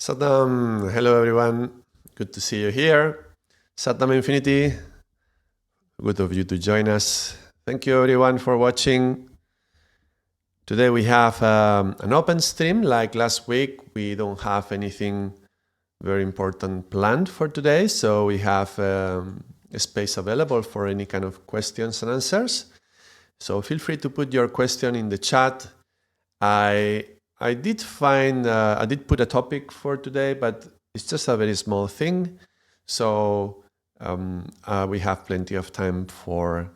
Saddam, hello everyone. Good to see you here. Saddam Infinity, good of you to join us. Thank you everyone for watching. Today we have an open stream like last week. We don't have anything very important planned for today, so we have a space available for any kind of questions and answers. So feel free to put your question in the chat. I did put a topic for today, but it's just a very small thing. So we have plenty of time for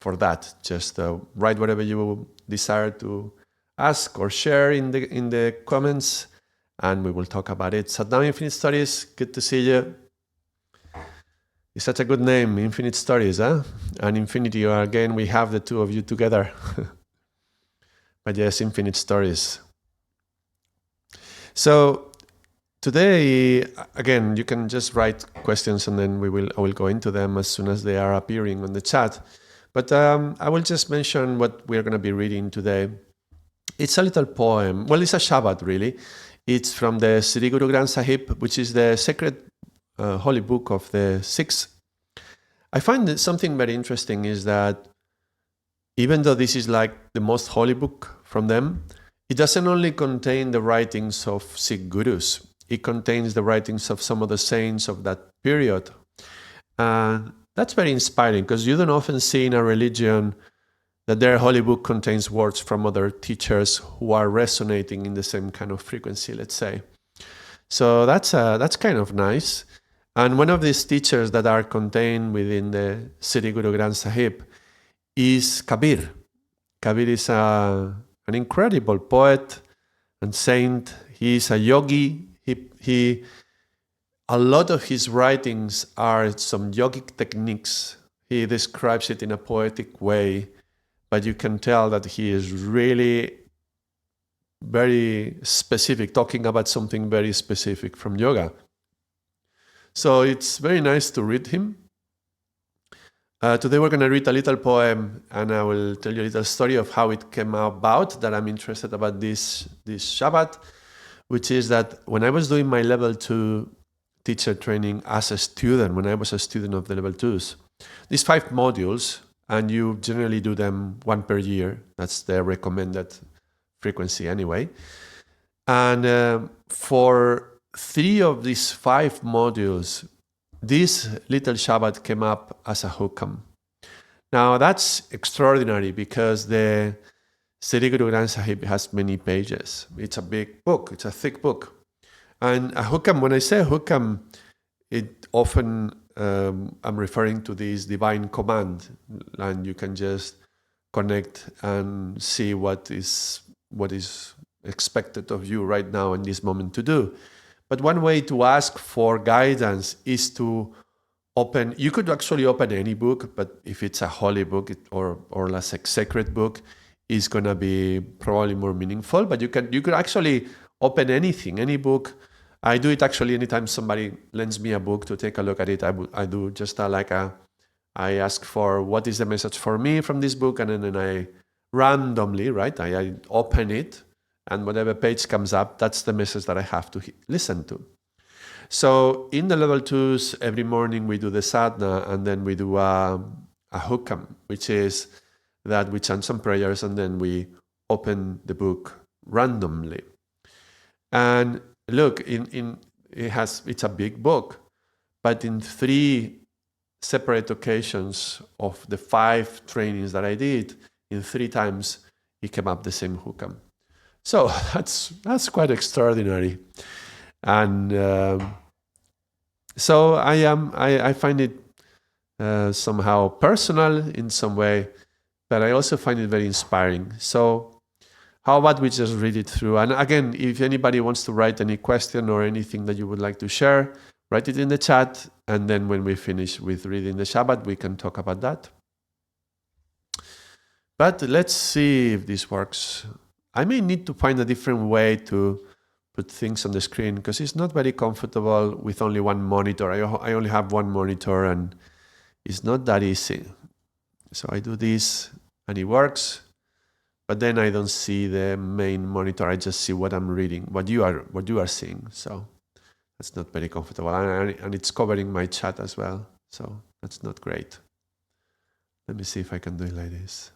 that. Just write whatever you desire to ask or share in the comments, and we will talk about it. Saddam Infinite Stories, good to see you. It's such a good name, Infinite Stories, huh? And Infinity, again, we have the two of you together. But yes, Infinite Stories. So today, again, you can just write questions and then I will go into them as soon as they are appearing on the chat. But I will just mention what we're going to be reading today. It's a little poem. Well, it's a Shabad, really. It's from the Sri Guru Granth Sahib, which is the sacred holy book of the Sikhs. I find that something very interesting is that even though this is like the most holy book from them, it doesn't only contain the writings of Sikh gurus. It contains the writings of some of the saints of that period. And that's very inspiring because you don't often see in a religion that their holy book contains words from other teachers who are resonating in the same kind of frequency, let's say. So that's kind of nice. And one of these teachers that are contained within the Sri Guru Granth Sahib is Kabir. Kabir is an incredible poet and saint. He is a yogi. A lot of his writings are some yogic techniques. He describes it in a poetic way, but you can tell that he is really very specific, talking about something very specific from yoga. So it's very nice to read him. Today we're going to read a little poem, and I will tell you a little story of how it came about that I'm interested about this Shabbat, which is that when I was doing my level 2 teacher training as a student, when I was a student of the level 2s, these 5 modules, and you generally do them 1 per year. That's the recommended frequency anyway. And for 3 of these 5 modules, this little Shabbat came up as a hukam. Now that's extraordinary because the Sri Guru Granth Sahib has many pages. It's a big book, it's a thick book. And a hukam, when I say hukam, it often, I'm referring to this divine command, and you can just connect and see what is expected of you right now in this moment to do. But one way to ask for guidance is to open, you could actually open any book, but if it's a holy book or a sacred book, it's going to be probably more meaningful. But you could actually open anything, any book. I do it actually anytime somebody lends me a book to take a look at it. I do just I ask for what is the message for me from this book, and then I randomly, right, I open it. And whatever page comes up, that's the message that I have to listen to. So in the level 2s, every morning we do the sadhana, and then we do a hukam, which is that we chant some prayers and then we open the book randomly. And look, it's a big book, but in 3 separate occasions of the 5 trainings that I did, in 3 times it came up the same hukam. So that's quite extraordinary, and so I find it somehow personal in some way, but I also find it very inspiring. So how about we just read it through? And again, if anybody wants to write any question or anything that you would like to share, write it in the chat, and then when we finish with reading the Shabbat, we can talk about that. But let's see if this works. I may need to find a different way to put things on the screen because it's not very comfortable with only one monitor. I only have one monitor and it's not that easy. So I do this and it works, but then I don't see the main monitor. I just see what I'm reading, what you are seeing. So That's not very comfortable. And it's covering my chat as well. So that's not great. Let me see if I can do it like this.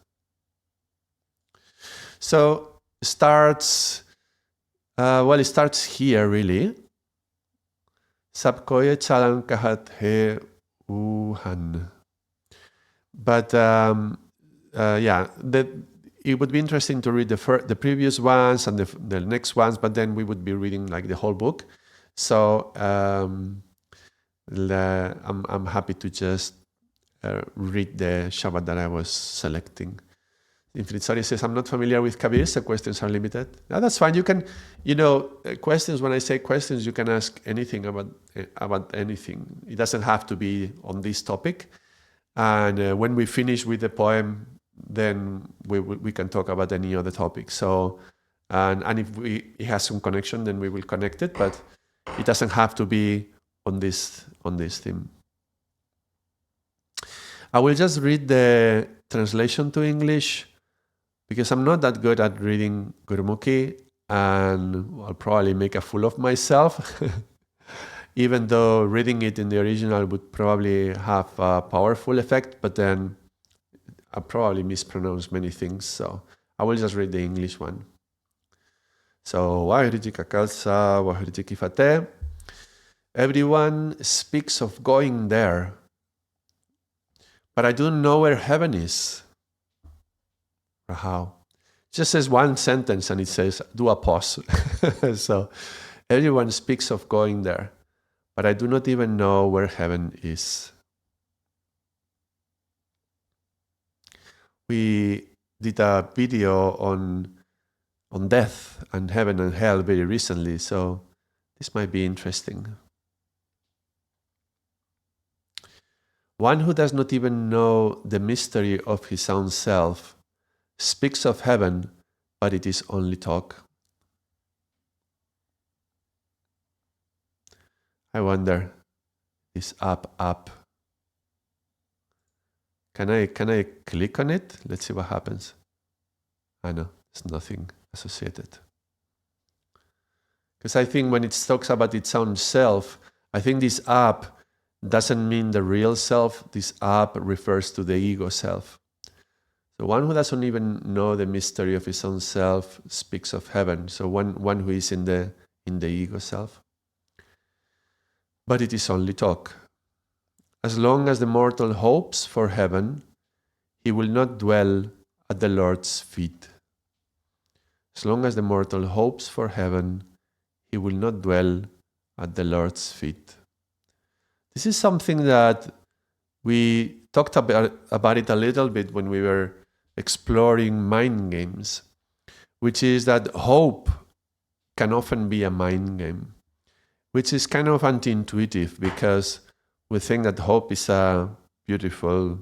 So it starts here really. Sabkoye chalan kahat he uhan. But it would be interesting to read the previous ones and the next ones, but then we would be reading like the whole book. So I'm happy to just read the Shabad that I was selecting. Infinite Sorry says, I'm not familiar with Kabir, so questions are limited. No, that's fine. You can, questions, when I say questions, you can ask anything about anything. It doesn't have to be on this topic. And when we finish with the poem, then we can talk about any other topic. So, and if it has some connection, then we will connect it, but it doesn't have to be on this theme. I will just read the translation to English because I'm not that good at reading Gurmukhi, and I'll probably make a fool of myself. Even though reading it in the original would probably have a powerful effect, but then I probably mispronounce many things, so I will just read the English one. So, everyone speaks of going there, but I don't know where heaven is. How? It just says one sentence and it says, do a pause. So, everyone speaks of going there, but I do not even know where heaven is. We did a video on death and heaven and hell very recently, so this might be interesting. One who does not even know the mystery of his own self speaks of heaven, but it is only talk. I wonder, is up? Can I click on it? Let's see what happens. I know, there's nothing associated. Because I think when it talks about its own self, I think this up doesn't mean the real self. This up refers to the ego self. So one who doesn't even know the mystery of his own self speaks of heaven. So one who is in the ego self. But it is only talk. As long as the mortal hopes for heaven, he will not dwell at the Lord's feet. As long as the mortal hopes for heaven, he will not dwell at the Lord's feet. This is something that we talked about it a little bit when we were exploring mind games, which is that hope can often be a mind game, which is kind of anti-intuitive because we think that hope is a beautiful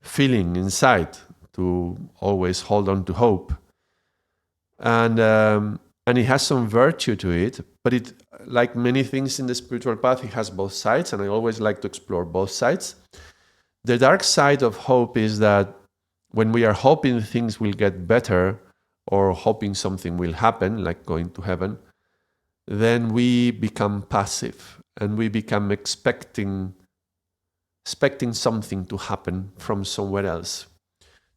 feeling inside to always hold on to hope. And it has some virtue to it, but it, like many things in the spiritual path, it has both sides, and I always like to explore both sides. The dark side of hope is that when we are hoping things will get better or hoping something will happen, like going to heaven, then we become passive and we become expecting something to happen from somewhere else.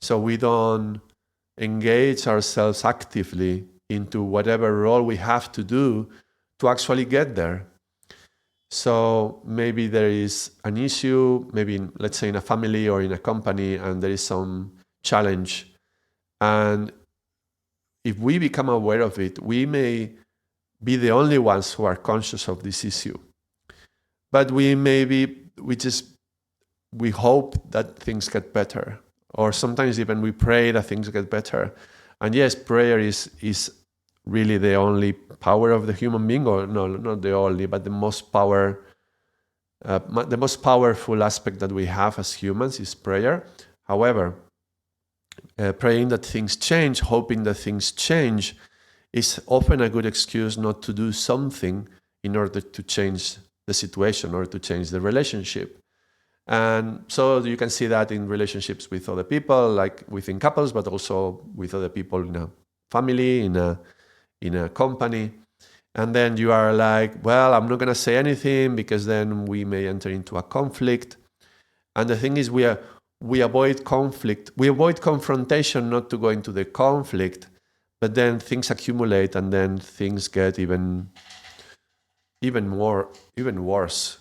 So we don't engage ourselves actively into whatever role we have to do to actually get there. So maybe there is an issue, maybe let's say in a family or in a company, and there is some challenge. And if we become aware of it, we may be the only ones who are conscious of this issue. But we hope that things get better. Or sometimes even we pray that things get better. And yes, prayer is really the only power of the human being, or no, not the only, but the most powerful aspect that we have as humans is prayer. However, praying that things change, hoping that things change, is often a good excuse not to do something in order to change the situation or to change the relationship. And so you can see that in relationships with other people, like within couples, but also with other people in a family, in a company. And then you are like, well, I'm not going to say anything because then we may enter into a conflict. And the thing is, we avoid conflict. We avoid confrontation not to go into the conflict, but then things accumulate and then things get even worse.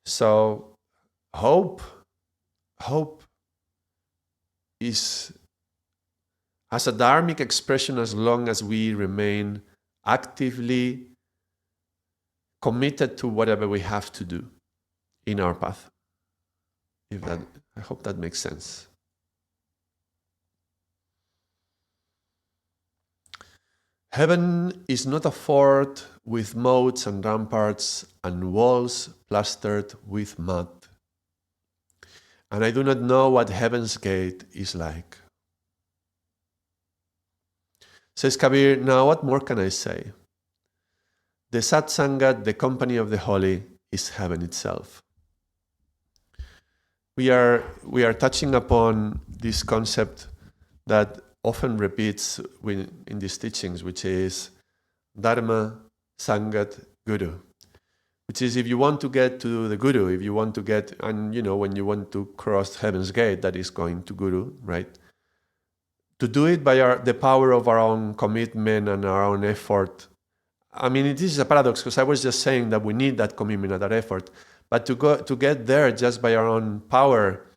So hope is as a dharmic expression as long as we remain actively committed to whatever we have to do in our path. I hope that makes sense. Heaven is not a fort with moats and ramparts and walls plastered with mud. And I do not know what Heaven's gate is like. Says Kabir, now what more can I say? The Satsangat, the company of the holy, is heaven itself. We are touching upon this concept that often repeats in these teachings, which is Dharma, Sangat, Guru. Which is if you want to get to the Guru, if you want to get, and when you want to cross Heaven's gate, that is going to Guru, right? To do it by the power of our own commitment and our own effort. I mean, it is a paradox because I was just saying that we need that commitment and that effort. But to get there just by our own power,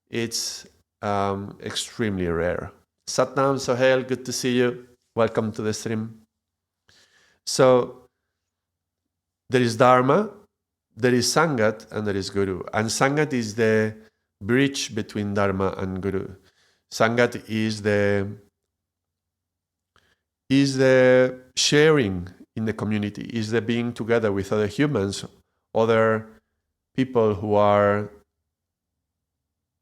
it's extremely rare. Satnam, Sohail, good to see you. Welcome to the stream. So there is Dharma, there is Sangat, and there is Guru. And Sangat is the bridge between Dharma and Guru. Sangat is the sharing in the community, is the being together with other humans, other people who are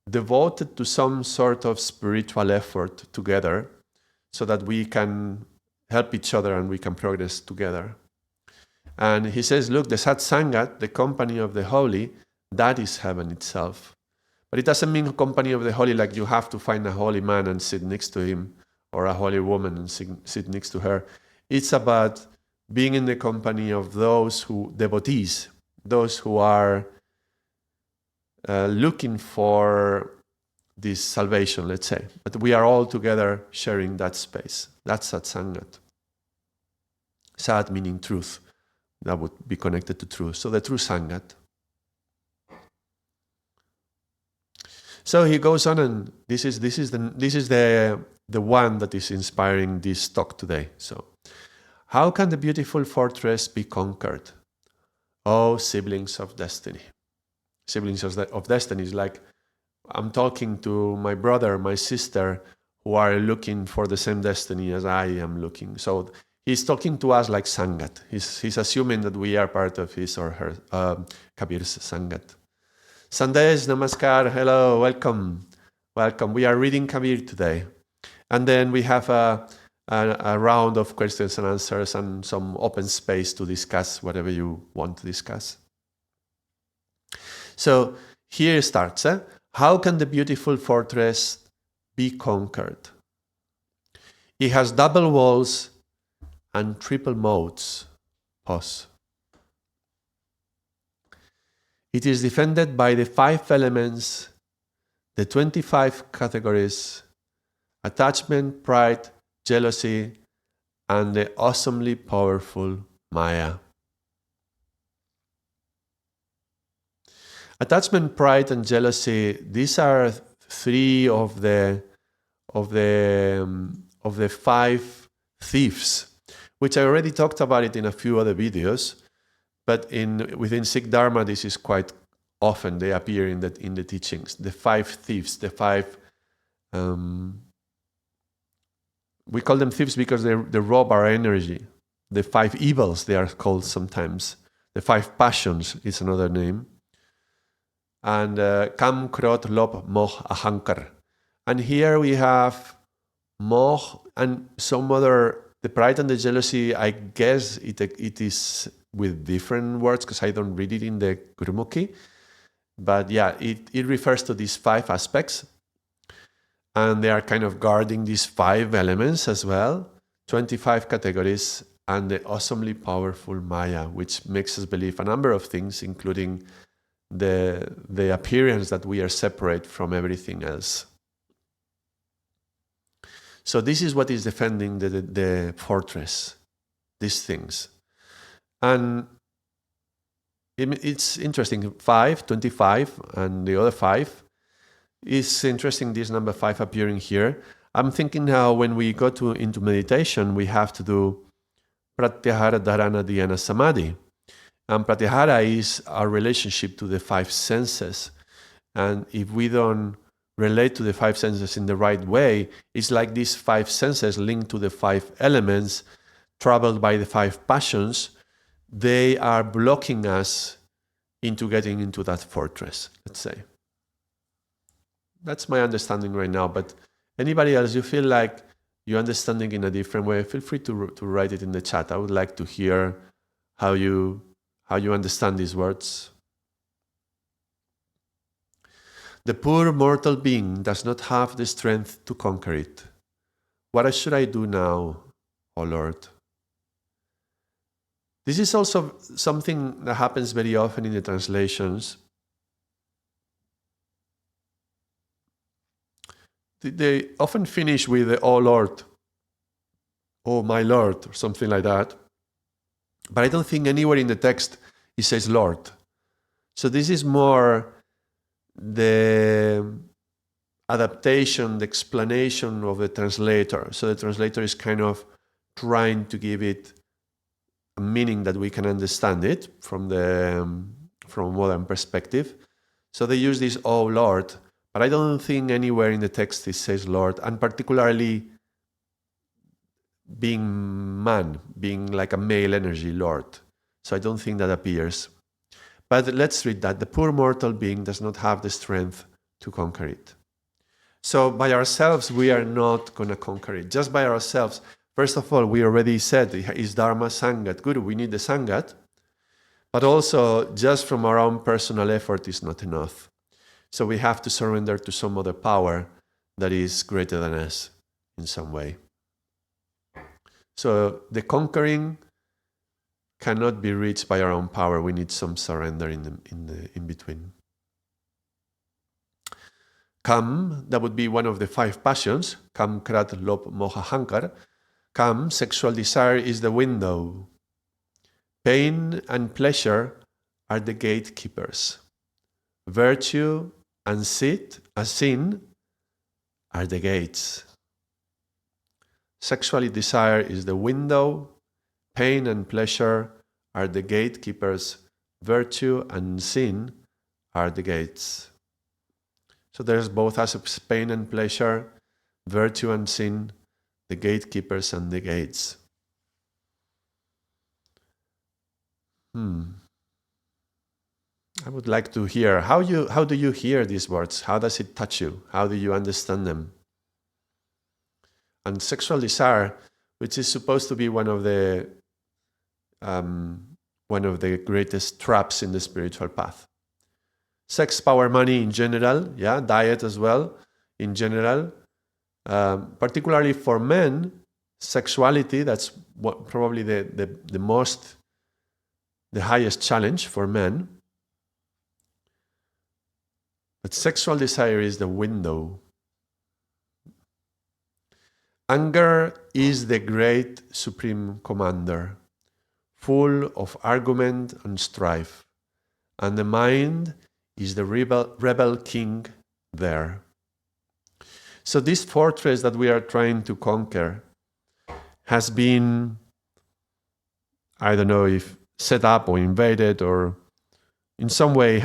devoted to some sort of spiritual effort together so that we can help each other and we can progress together. And he says, look, the Satsangat, the company of the holy, that is heaven itself. But it doesn't mean company of the holy like you have to find a holy man and sit next to him or a holy woman and sit next to her. It's about being in the company of those devotees, those who are looking for this salvation, let's say. But we are all together sharing that space. That's Satsangat. Sat meaning truth. That would be connected to truth. So the true Sangat. So he goes on, and this is the one that is inspiring this talk today. So, how can the beautiful fortress be conquered? Oh, siblings of destiny. Siblings of destiny is like I'm talking to my brother, my sister, who are looking for the same destiny as I am looking. So he's talking to us like Sangat. He's assuming that we are part of his or her Kabir's Sangat. Sandesh, namaskar, hello, welcome. We are reading Kabir today. And then we have a round of questions and answers and some open space to discuss whatever you want to discuss. So here it starts. How can the beautiful fortress be conquered? It has double walls and triple moats. Pause. It is defended by the 5 elements, the 25 categories, attachment, pride, jealousy, and the awesomely powerful Maya. Attachment, pride, and jealousy, these are 3 of the 5 thieves, which I already talked about it in a few other videos. But within Sikh Dharma, this is quite often they appear in the teachings. The 5 thieves, the 5 we call them thieves because they rob our energy. The 5 evils they are called sometimes. The 5 passions is another name. And Kam, Krodh, Lobh, Moh, Ahankar. And here we have Moh and some other. The pride and the jealousy, I guess it is with different words because I don't read it in the Gurumukhi. But yeah, it refers to these 5 aspects. And they are kind of guarding these 5 elements as well. 25 categories and the awesomely powerful Maya, which makes us believe a number of things, including the appearance that we are separate from everything else. So this is what is defending the fortress, these things. And it's interesting, 5, 25, and the other 5. It's interesting, this number 5 appearing here. I'm thinking how when we go into meditation, we have to do Pratyahara, Dharana, Dhyana, Samadhi. And Pratyahara is our relationship to the 5 senses. And if we don't relate to the 5 senses in the right way, it's like these 5 senses linked to the 5 elements, traveled by the 5 passions, they are blocking us into getting into that fortress, let's say. That's my understanding right now, but anybody else, you feel like you're understanding in a different way, feel free to write it in the chat. I would like to hear how you understand these words. The poor mortal being does not have the strength to conquer it. What should I do now, O Lord? This is also something that happens very often in the translations. They often finish with the "Oh Lord," "Oh my Lord," or something like that. But I don't think anywhere in the text it says Lord. So this is more the adaptation, the explanation of the translator. So the translator is kind of trying to give it a meaning that we can understand it from a modern perspective. So they use this "Oh Lord," but I don't think anywhere in the text it says Lord, and particularly being man, being like a male energy, Lord. So I don't think that appears. But let's read that. The poor mortal being does not have the strength to conquer it. So by ourselves, we are not going to conquer it. Just by ourselves. First of all, we already said, is Dharma Sangat. Good, we need the Sangat. But also, just from our own personal effort is not enough. So we have to surrender to some other power that is greater than us in some way. So the conquering cannot be reached by our own power. We need some surrender in between. Kam, that would be one of the 5 passions. Kam, Krat, Lobh, Moha, Hankar. Kam, sexual desire, is the window. Pain and pleasure are the gatekeepers. Virtue and sin are the gates. Sexual desire is the window. Pain and pleasure are the gatekeepers. Virtue and sin are the gates. So there's both aspects, pain and pleasure, virtue and sin, the gatekeepers and the gates. I would like to hear, how do you hear these words? How does it touch you? How do you understand them? And sexual desire, which is supposed to be one of the greatest traps in the spiritual path. Sex, power, money in general, diet as well in general. Particularly for men, sexuality, that's probably the highest challenge for men. But sexual desire is the window. Anger is the great supreme commander, full of argument and strife, and the mind is the rebel king there. So this fortress that we are trying to conquer has been, I don't know if set up or invaded or in some way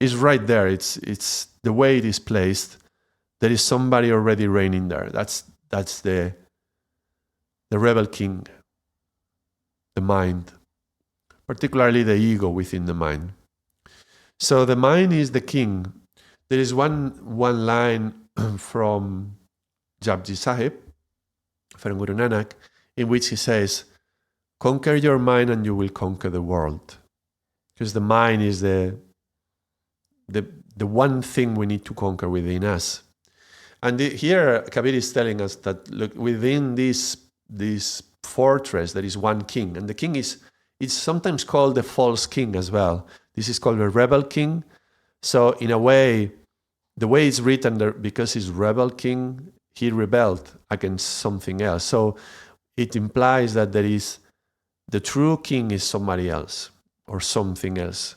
is right there. It's the way it is placed. There is somebody already reigning there. That's the rebel king, the mind, particularly the ego within the mind. So the mind is the king. There is one line from Japji Sahib, from Guru Nanak, in which he says, "Conquer your mind and you will conquer the world." Because the mind is the one thing we need to conquer within us. And here Kabir is telling us that, look, within this fortress, there is one king. And the king it's sometimes called the false king as well. This is called a rebel king. So in a way, the way it's written there, because he's rebel king, he rebelled against something else. So it implies that there is the true king is somebody else or something else.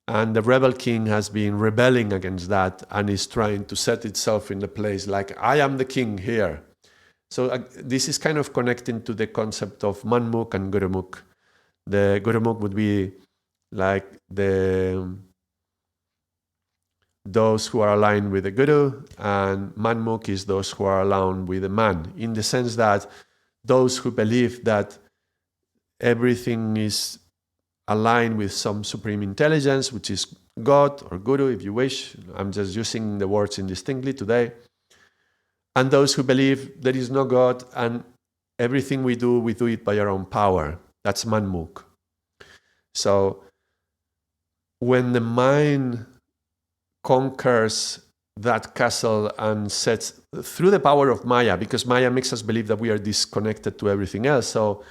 And the rebel king has been rebelling against that and is trying to set itself in the place like, I am the king here. So this is kind of connecting to the concept of Manmukh and Gurumukh. The Gurumukh would be like those who are aligned with the Guru, and Manmukh is those who are aligned with the man, in the sense that those who believe that everything is aligned with some supreme intelligence, which is God or Guru, if you wish. I'm just using the words indistinctly today. And those who believe there is no God and everything we do it by our own power. That's Manmukh. So when the mind conquers that castle and sets through the power of Maya, because Maya makes us believe that we are disconnected to everything else. So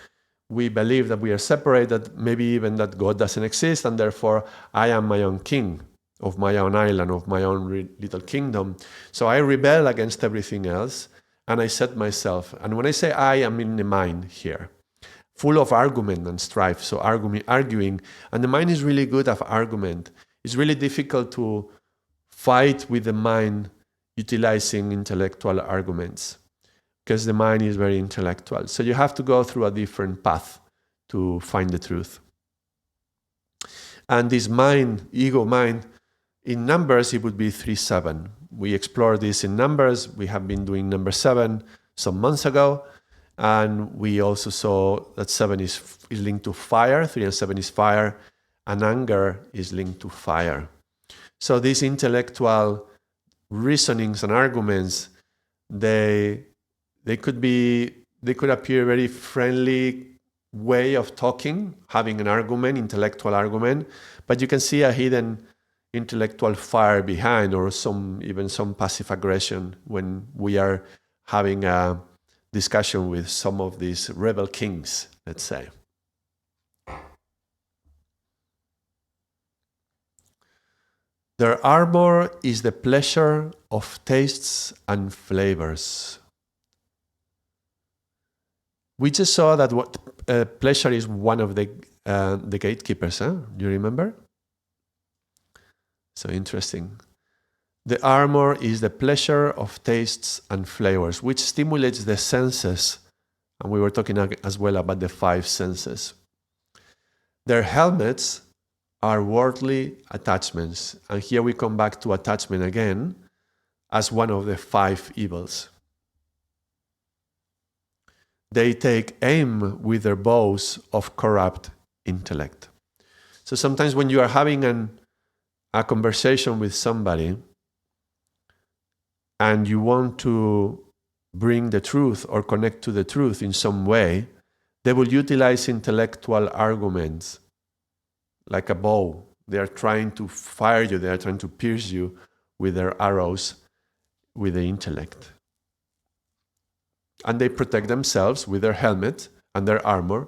we believe that we are separated, maybe even that God doesn't exist, and therefore I am my own king of my own island, of my own little kingdom. So I rebel against everything else, and I set myself. And when I say I am in the mind here, full of argument and strife, so arguing, and the mind is really good at argument. It's really difficult to fight with the mind utilizing intellectual arguments, because the mind is very intellectual. So you have to go through a different path to find the truth. And this mind, ego mind, in numbers, it would be 3-7. We explored this in numbers. We have been doing number 7 some months ago. And we also saw that 7 is linked to fire, 3 and 7 is fire, and anger is linked to fire. So these intellectual reasonings and arguments, they could appear very friendly way of talking, having an argument, intellectual argument, but you can see a hidden intellectual fire behind, or even some passive aggression when we are having a discussion with some of these rebel kings, let's say. Their armor is the pleasure of tastes and flavors. We just saw that pleasure is one of the gatekeepers. Do you remember? So interesting. The armor is the pleasure of tastes and flavors, which stimulates the senses. And we were talking as well about the 5 senses. Their helmets are worldly attachments. And here we come back to attachment again as one of the 5 evils. They take aim with their bows of corrupt intellect. So sometimes when you are having a conversation with somebody and you want to bring the truth or connect to the truth in some way, they will utilize intellectual arguments like a bow. They are trying to fire you, they are trying to pierce you with their arrows, with the intellect. And they protect themselves with their helmet and their armor,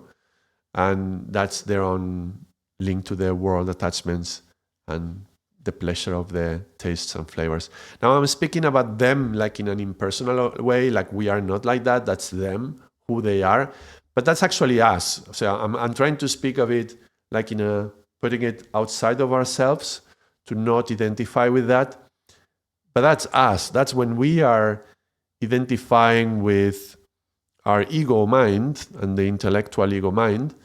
and that's their own link to the world attachments and the pleasure of the tastes and flavors. Now I'm speaking about them like in an impersonal way, like we are not like that, that's them, who they are, but that's actually us. So I'm trying to speak of it like putting it outside of ourselves, to not identify with that. But that's us. That's when we are identifying with our ego mind and the intellectual ego mind,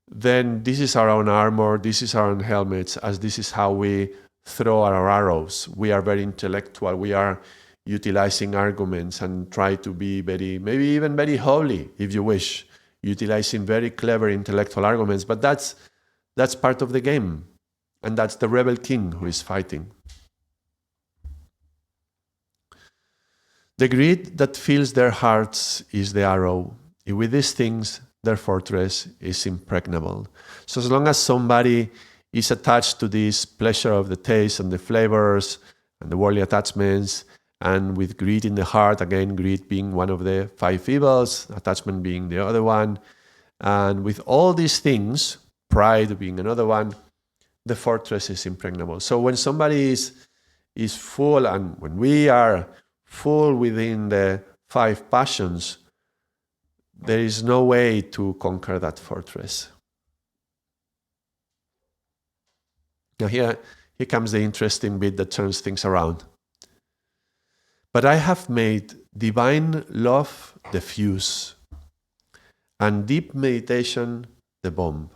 then this is our own armor, this is our own helmets, as this is how we throw our arrows. We are very intellectual. We are utilizing arguments and try to be maybe even very holy, if you wish, utilizing very clever intellectual arguments. But that's part of the game. And that's the rebel king who is fighting. The greed that fills their hearts is the arrow. With these things, their fortress is impregnable. So as long as somebody is attached to this pleasure of the taste and the flavors and the worldly attachments and with greed in the heart, again, greed being one of the 5 evils, attachment being the other one. And with all these things, pride being another one, the fortress is impregnable. So when somebody is full, and when we are full within the 5 passions, there is no way to conquer that fortress. Now here comes the interesting bit that turns things around. But I have made divine love the fuse, and deep meditation the bomb.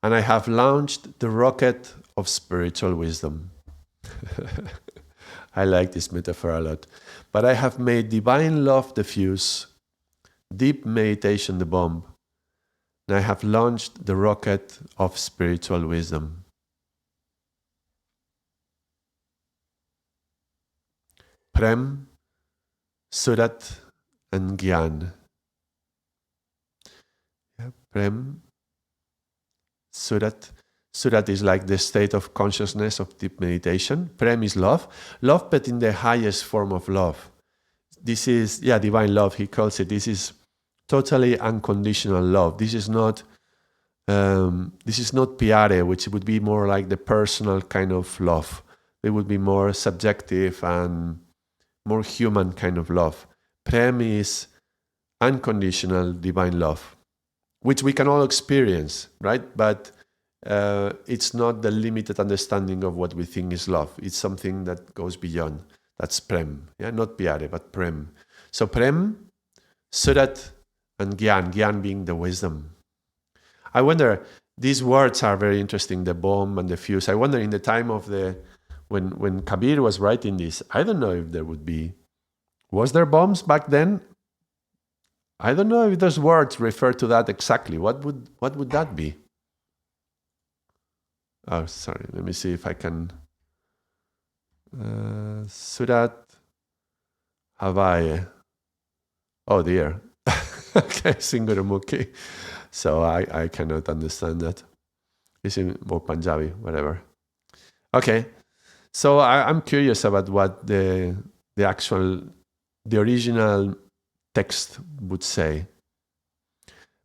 And I have launched the rocket of spiritual wisdom. I like this metaphor a lot. But I have made divine love the fuse, deep meditation the bomb, and I have launched the rocket of spiritual wisdom. Prem, Surat, and Gyan. Prem, Surat. Surat is like the state of consciousness of deep meditation. Prem is love. Love, but in the highest form of love. This is, divine love, he calls it. This is totally unconditional love. This is not piare, which would be more like the personal kind of love. It would be more subjective and more human kind of love. Prem is unconditional divine love, which we can all experience, right? But it's not the limited understanding of what we think is love. It's something that goes beyond. That's Prem. Not Pyare, but Prem. So Prem, Surat, and Gyan. Gyan being the wisdom. I wonder, these words are very interesting, the bomb and the fuse. I wonder in the time of when Kabir was writing this, I don't know if there would be, was there bombs back then? I don't know if those words refer to that exactly. What would that be? Oh, sorry. Let me see if I can. Surat Havaya. Oh dear. Okay, Singuramukhi. So I cannot understand that. It's in more Punjabi, whatever. Okay. So I'm curious about what the original text would say.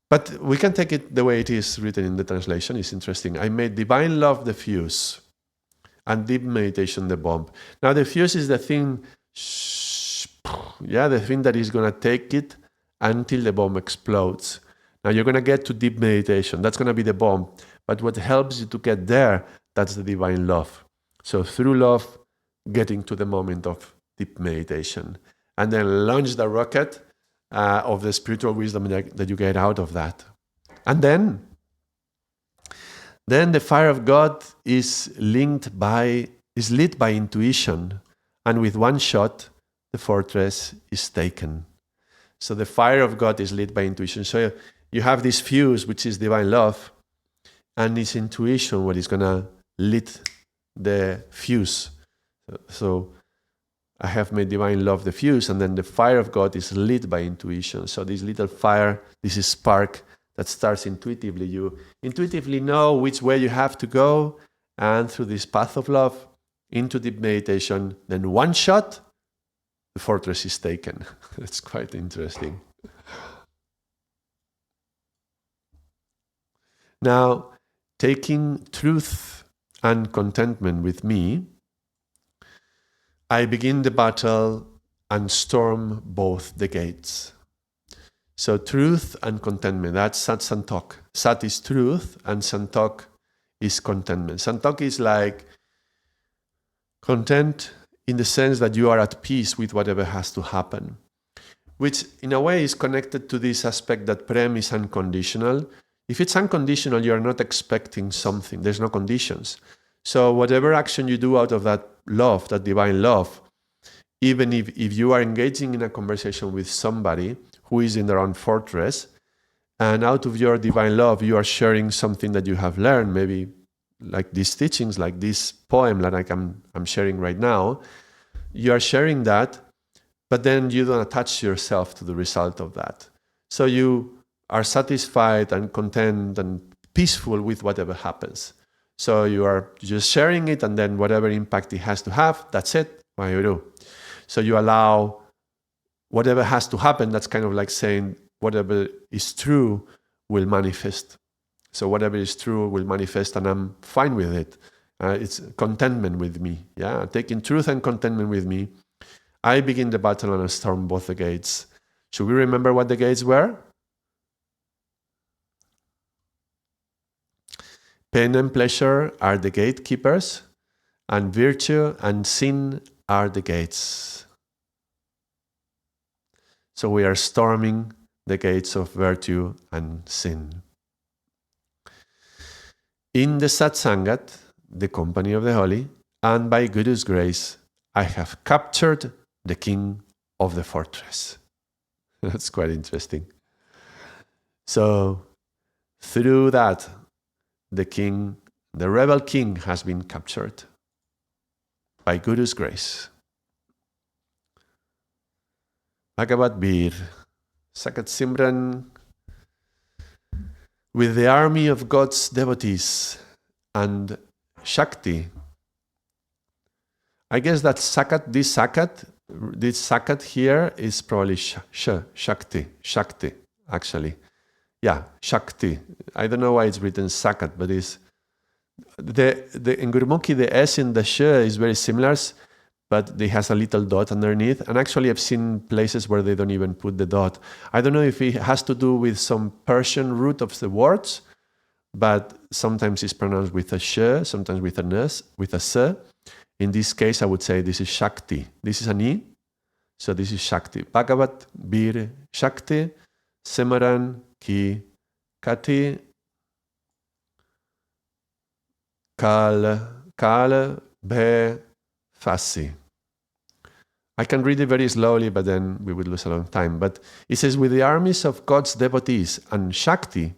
But we can take it the way it is written in the translation. It's interesting. I made divine love the fuse and deep meditation the bomb. Now the fuse is the thing, the thing that is going to take it until the bomb explodes. Now you're going to get to deep meditation. That's going to be the bomb. But what helps you to get there, that's the divine love. So through love, getting to the moment of deep meditation. And then launch the rocket of the spiritual wisdom that you get out of that. And then the fire of God is lit by intuition, and with one shot, the fortress is taken. So the fire of God is lit by intuition. So you have this fuse, which is divine love, and it's intuition what is going to lit the fuse. So I have made divine love the fuse, and then the fire of God is lit by intuition. So this little fire, this is spark that starts intuitively. You intuitively know which way you have to go, and through this path of love, into deep meditation, then one shot, the fortress is taken. It's quite interesting. Now, taking truth and contentment with me, I begin the battle and storm both the gates. So truth and contentment, that's Sat Santok. Sat is truth and Santok is contentment. Santok is like content in the sense that you are at peace with whatever has to happen, which in a way is connected to this aspect that Prem is unconditional. If it's unconditional, you are not expecting something. There's no conditions. So whatever action you do out of that love, that divine love, even if you are engaging in a conversation with somebody who is in their own fortress, and out of your divine love, you are sharing something that you have learned, maybe like these teachings, like this poem that I'm sharing right now, you are sharing that, but then you don't attach yourself to the result of that. So you are satisfied and content and peaceful with whatever happens. So you are just sharing it, and then whatever impact it has to have, that's it. What you do. So you allow whatever has to happen. That's kind of like saying whatever is true will manifest. So whatever is true will manifest, and I'm fine with it. It's contentment with me. Yeah, taking truth and contentment with me. I begin the battle and I storm both the gates. Should we remember what the gates were? Pain and pleasure are the gatekeepers, and virtue and sin are the gates. So we are storming the gates of virtue and sin. In the Satsangat, the company of the holy, and by Guru's grace, I have captured the king of the fortress. That's quite interesting. So, through that, the rebel king has been captured by Guru's grace. Bhagavad Bir, Sakat Simran, with the army of God's devotees and Shakti. I guess that this Sakat here is probably Shakti, actually. Yeah, Shakti. I don't know why it's written Sakat, but it's in Gurmukhi, the S in the Sh is very similar, but it has a little dot underneath. And actually, I've seen places where they don't even put the dot. I don't know if it has to do with some Persian root of the words, but sometimes it's pronounced with a Sh, sometimes with an S, with a S. In this case, I would say this is Shakti. This is an I, so this is Shakti. Bhagavat Bir Shakti Simaran Ki Kati Kal Bhe Fasi. I can read it very slowly, but then we would lose a long time. But it says, with the armies of God's devotees and Shakti,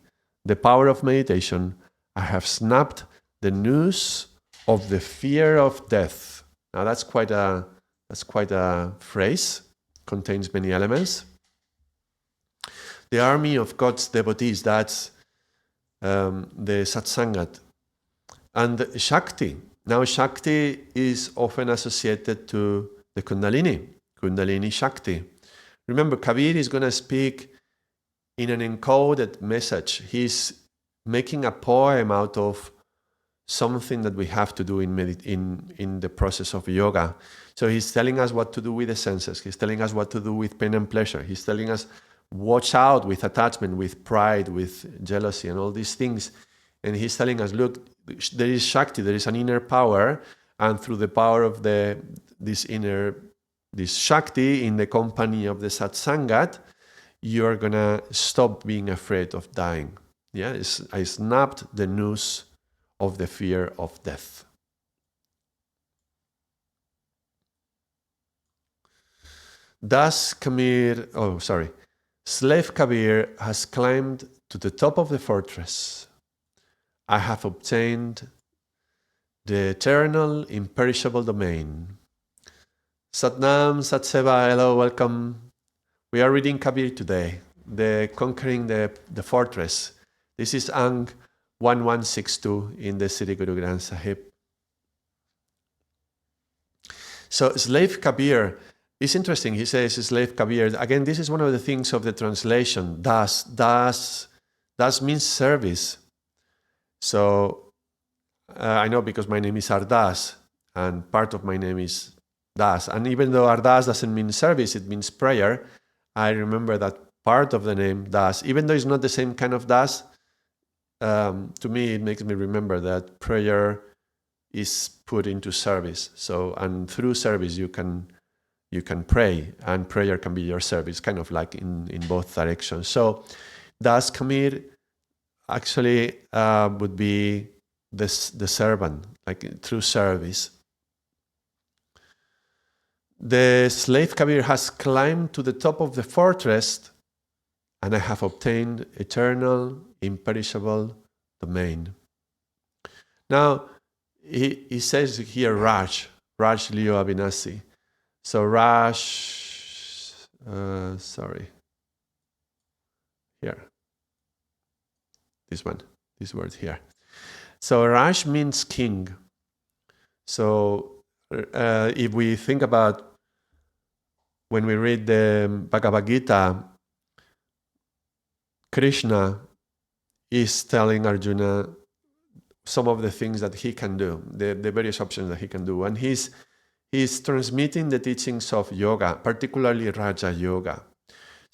the power of meditation, I have snapped the noose of the fear of death. Now that's quite a phrase, contains many elements. The army of God's devotees, that's the Satsangat. And Shakti. Now Shakti is often associated to the Kundalini Shakti. Remember, Kabir is going to speak in an encoded message. He's making a poem out of something that we have to do in the process of yoga. So he's telling us what to do with the senses. He's telling us what to do with pain and pleasure. He's telling us watch out with attachment, with pride, with jealousy, and all these things. And he's telling us, look, there is Shakti, there is an inner power, and through the power of this Shakti in the company of the Satsangat, you're gonna stop being afraid of dying. Yeah, I snapped the noose of the fear of death. Slave Kabir has climbed to the top of the fortress. I have obtained the eternal, imperishable domain. Satnam, Satseva, hello, welcome. We are reading Kabir today, conquering the fortress. This is Ang 1162 in the Sri Guru Granth Sahib. So Slave Kabir is interesting. He says Slave Kabir. Again, this is one of the things of the translation. Das means service. So I know because my name is Ardaas and part of my name is Das. And even though Ardaas doesn't mean service, it means prayer. I remember that part of the name Das, even though it's not the same kind of Das, to me it makes me remember that prayer is put into service. So, and through service you can pray, and prayer can be your service, kind of like in both directions. So Das Kamir actually would be the servant, like through service. The slave Kabir has climbed to the top of the fortress, and I have obtained eternal, imperishable domain. Now, he says here Raj Leo Abhinasi. So Raj, here. This word here. So Raj means king. So if we think about when we read the Bhagavad Gita, Krishna is telling Arjuna some of the things that he can do, the various options that he can do. And he's transmitting the teachings of yoga, particularly Raja Yoga.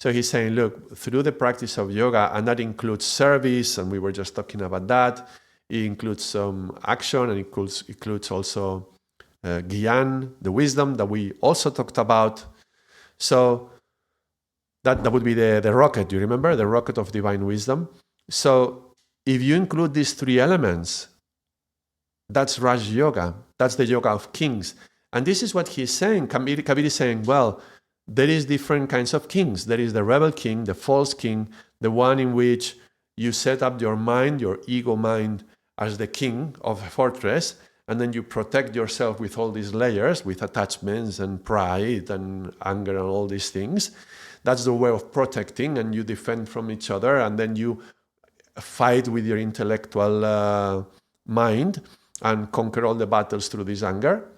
So he's saying, look, through the practice of yoga, and that includes service, and we were just talking about that. It includes some action, and it includes also Gyan, the wisdom that we also talked about. So that would be the rocket, you remember? The rocket of divine wisdom. So if you include these three elements, that's Raj Yoga. That's the yoga of kings. And this is what he's saying. Kabir is saying, well, there is different kinds of kings. There is the rebel king, the false king, the one in which you set up your mind, your ego mind, as the king of a fortress, and then you protect yourself with all these layers, with attachments and pride and anger and all these things. That's the way of protecting, and you defend from each other, and then you fight with your intellectual mind and conquer all the battles through this anger.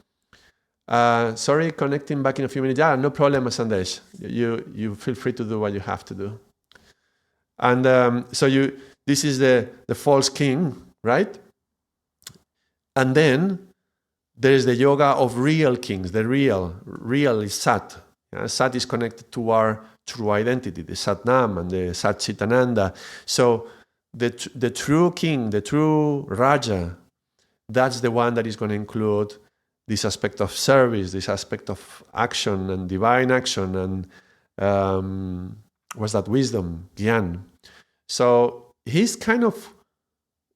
Sorry, connecting back in a few minutes. Yeah, no problem, Sandesh. You feel free to do what you have to do. And this is the false king, right? And then there is the yoga of real kings. The real is Sat. Sat is connected to our true identity, the Satnam and the Sat Chitananda. So the true king, the true Raja, that's the one that is going to include this aspect of service, this aspect of action and divine action, and what's that? Wisdom, Gyan. So he's kind of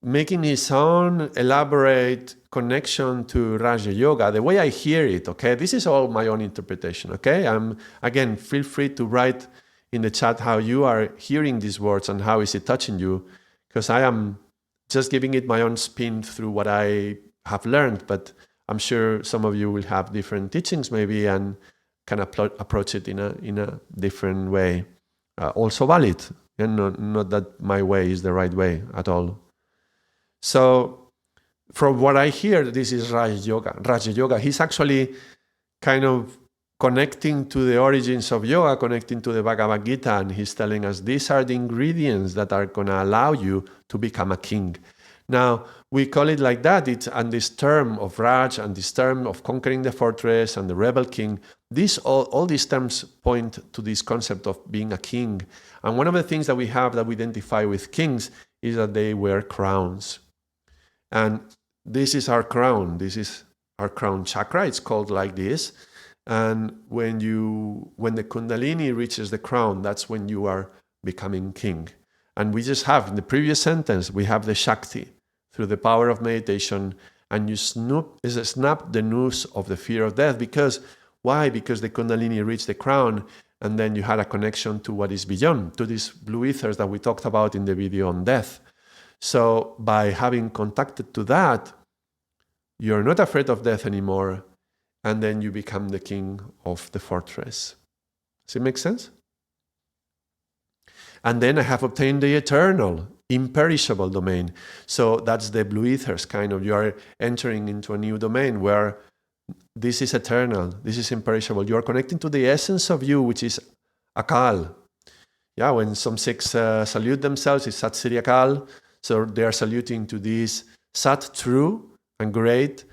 making his own elaborate connection to Raja Yoga, the way I hear it, okay? This is all my own interpretation, okay? Again, feel free to write in the chat how you are hearing these words and how is it touching you, because I am just giving it my own spin through what I have learned, but I'm sure some of you will have different teachings maybe and can approach it in a different way. Also valid, and not that my way is the right way at all. So from what I hear, this is Raja Yoga. He's actually kind of connecting to the origins of yoga, connecting to the Bhagavad Gita, and he's telling us these are the ingredients that are going to allow you to become a king. Now, we call it like that, and this term of Raj and this term of conquering the fortress and the rebel king, all these terms point to this concept of being a king. And one of the things that we have that we identify with kings is that they wear crowns. And this is our crown. This is our crown chakra. It's called like this. And when the Kundalini reaches the crown, that's when you are becoming king. And we just have, in the previous sentence, we have the Shakti through the power of meditation, and you snap the noose of the fear of death. Because, why? Because the Kundalini reached the crown, and then you had a connection to what is beyond, to these blue ethers that we talked about in the video on death. So by having contacted to that, you're not afraid of death anymore, and then you become the king of the fortress. Does it make sense? And then I have obtained the eternal, imperishable domain. So that's the blue ethers, kind of. You are entering into a new domain where this is eternal, this is imperishable. You are connecting to the essence of you, which is Akal. Yeah, when some Sikhs salute themselves, it's Sat Sri Akal. So they are saluting to this Sat, true and great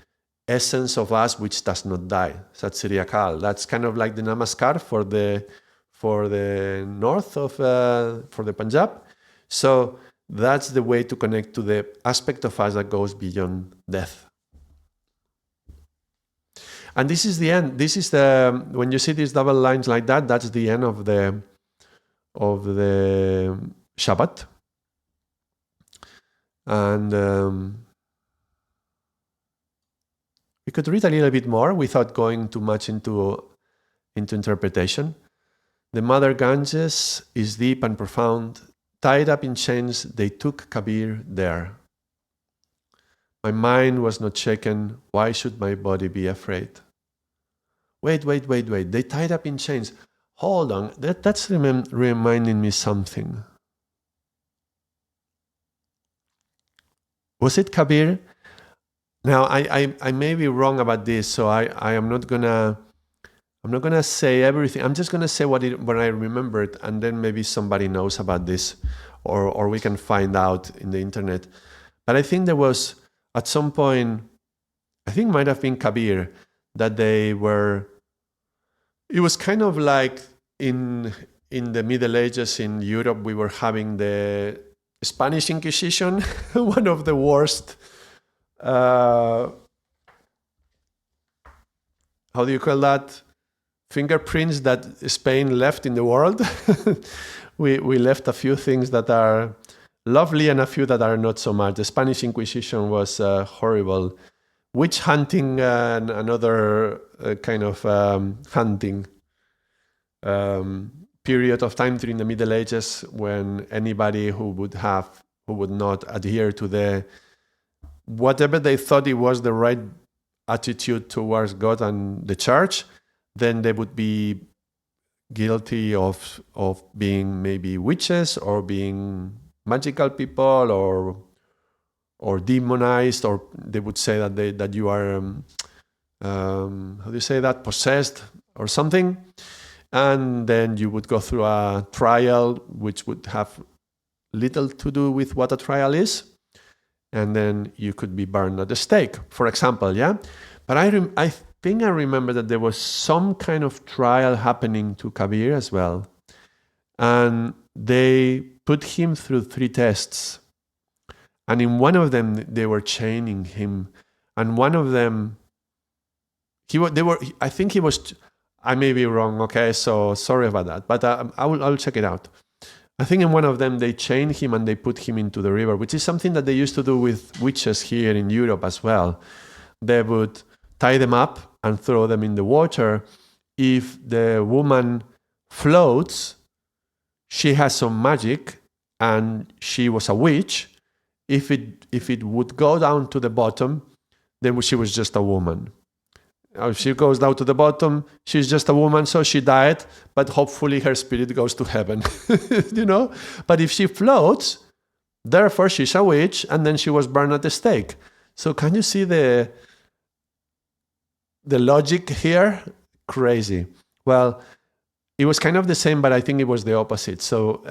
essence of us, which does not die. Sat Sri Akal. That's kind of like the Namaskar for the north of for the Punjab. So that's the way to connect to the aspect of us that goes beyond death. And this is the end. This is when you see these double lines like that, that's the end of the Shabad. And we could read a little bit more without going too much into interpretation. The mother Ganges is deep and profound. Tied up in chains, they took Kabir there. My mind was not shaken. Why should my body be afraid? Wait. They tied up in chains. Hold on. That's reminding me something. Was it Kabir? Now, I may be wrong about this, so I'm not gonna I'm not gonna say everything. I'm just gonna say what I remembered, and then maybe somebody knows about this, or we can find out in the internet. But I think there was at some point, I think it might have been Kabir, that they were. It was kind of like in the Middle Ages in Europe, we were having the Spanish Inquisition, one of the worst. How do you call that? Fingerprints that Spain left in the world. we left a few things that are lovely and a few that are not so much. The Spanish Inquisition was horrible. Witch hunting and another kind of hunting period of time during the Middle Ages, when anybody who would not adhere to the whatever they thought it was the right attitude towards God and the church, then they would be guilty of being maybe witches or being magical people or demonized, or they would say that you are how do you say that, possessed or something. And then you would go through a trial which would have little to do with what a trial is, and then you could be burned at the stake, for example. Yeah, but I think I remember that there was some kind of trial happening to Kabir as well, and they put him through 3 tests, and in one of them they were chaining him, and one of them I think he was. I may be wrong, okay, so sorry about that, but I'll check it out. I think in one of them they chained him and they put him into the river, which is something that they used to do with witches here in Europe as well. They would tie them up and throw them in the water. If the woman floats, she has some magic and she was a witch. If it would go down to the bottom, then she was just a woman. If she goes down to the bottom, she's just a woman, so she died, but hopefully her spirit goes to heaven, you know? But if she floats, therefore she's a witch, and then she was burned at the stake. So can you see the logic here? Crazy. Well, it was kind of the same, but I think it was the opposite. So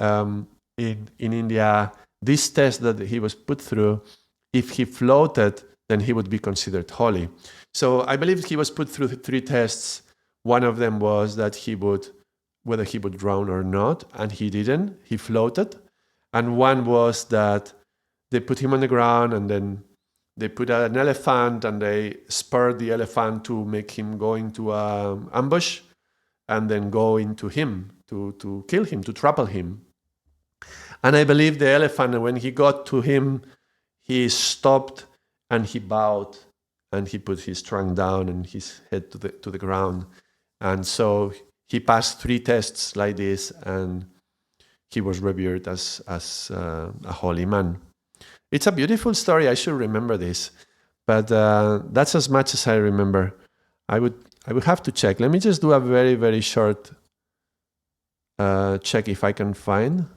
in India, this test that he was put through, if he floated, then he would be considered holy. So I believe he was put through 3 tests. One of them was that whether he would drown or not, and he didn't. He floated. And one was that they put him on the ground, and then they put an elephant, and they spurred the elephant to make him go into an ambush, and then go into him to kill him, to trample him. And I believe the elephant, when he got to him, he stopped and he bowed, and he put his trunk down and his head to the ground. And so he passed 3 tests like this, and he was revered as a holy man. It's a beautiful story. I should remember this, but that's as much as I remember. I would have to check. Let me just do a very, very short check if I can find.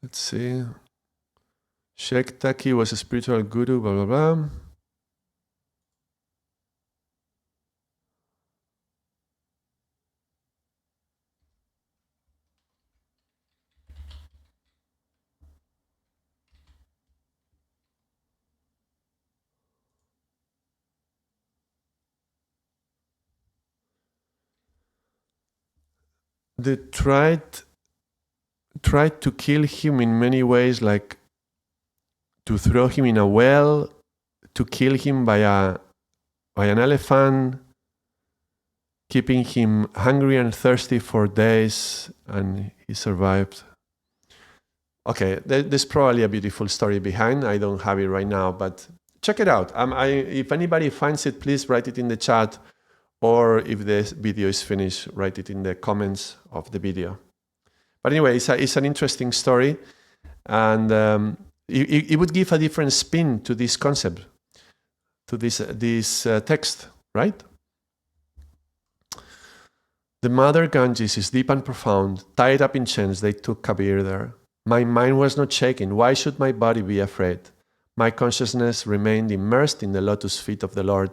Let's see. Sheikh Taki was a spiritual guru, blah, blah, blah. They tried to kill him in many ways, like to throw him in a well, to kill him by an elephant, keeping him hungry and thirsty for days, and he survived. Okay, there's probably a beautiful story behind. I don't have it right now, but check it out. If anybody finds it, please write it in the chat, or if the video is finished, write it in the comments of the video. But anyway, it's an interesting story, and it would give a different spin to this concept, to this text, right? The mother Ganges is deep and profound. Tied up in chains, they took Kabir there. My mind was not shaken. Why should my body be afraid? My consciousness remained immersed in the lotus feet of the Lord.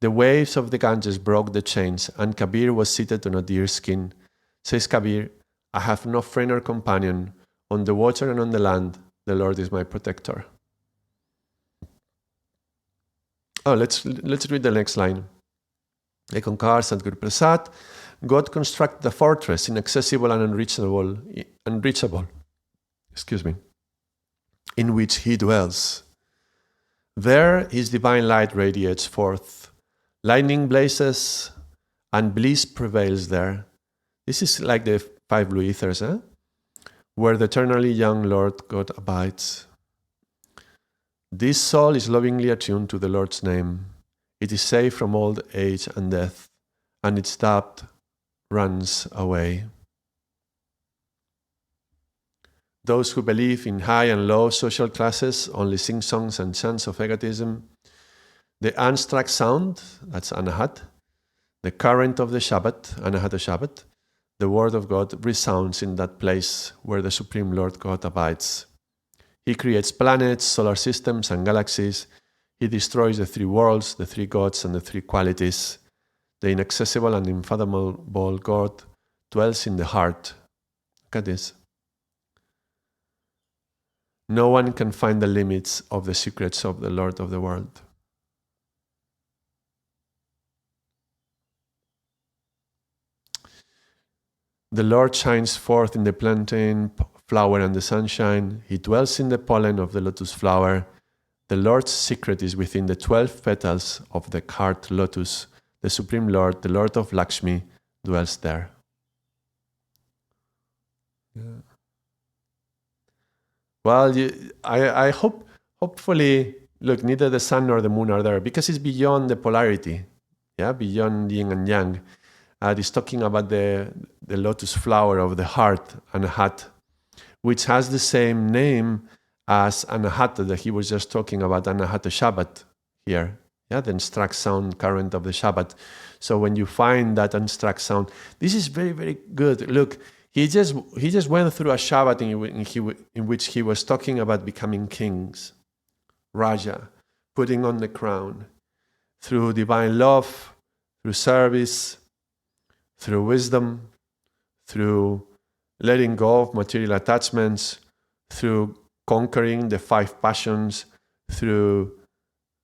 The waves of the Ganges broke the chains, and Kabir was seated on a deer skin. Says Kabir, I have no friend or companion. On the water and on the land, the Lord is my protector. Oh, let's read the next line. They concur Sadhguru Prasad. God constructed a fortress inaccessible and unreachable, in which he dwells. There his divine light radiates forth. Lightning blazes and bliss prevails there. This is like the 5 blue ethers, where the eternally young Lord God abides. This soul is lovingly attuned to the Lord's name. It is safe from old age and death, and its doubt runs away. Those who believe in high and low social classes only sing songs and chants of egotism. The unstruck sound, that's Anahat, the current of the Shabad, Anahata Shabad, the word of God resounds in that place where the Supreme Lord God abides. He creates planets, solar systems, and galaxies. He destroys the 3 worlds, the 3 gods, and the 3 qualities. The inaccessible and unfathomable God dwells in the heart. Look at this. No one can find the limits of the secrets of the Lord of the world. The Lord shines forth in the plantain flower and the sunshine. He dwells in the pollen of the lotus flower. The Lord's secret is within the 12 petals of the heart lotus. The Supreme Lord, the Lord of Lakshmi, dwells there. Yeah. Well, I hopefully, look, neither the sun nor the moon are there because it's beyond the polarity, beyond yin and yang. It's talking about the lotus flower of the heart, Anahat, which has the same name as Anahata that he was just talking about, Anahata Shabad here. The unstruck sound current of the Shabad. So when you find that unstruck sound, this is very, very good. Look, he just went through a Shabad in which he was talking about becoming kings, Raja, putting on the crown, through divine love, through service, through wisdom, through letting go of material attachments, through conquering the 5 passions, through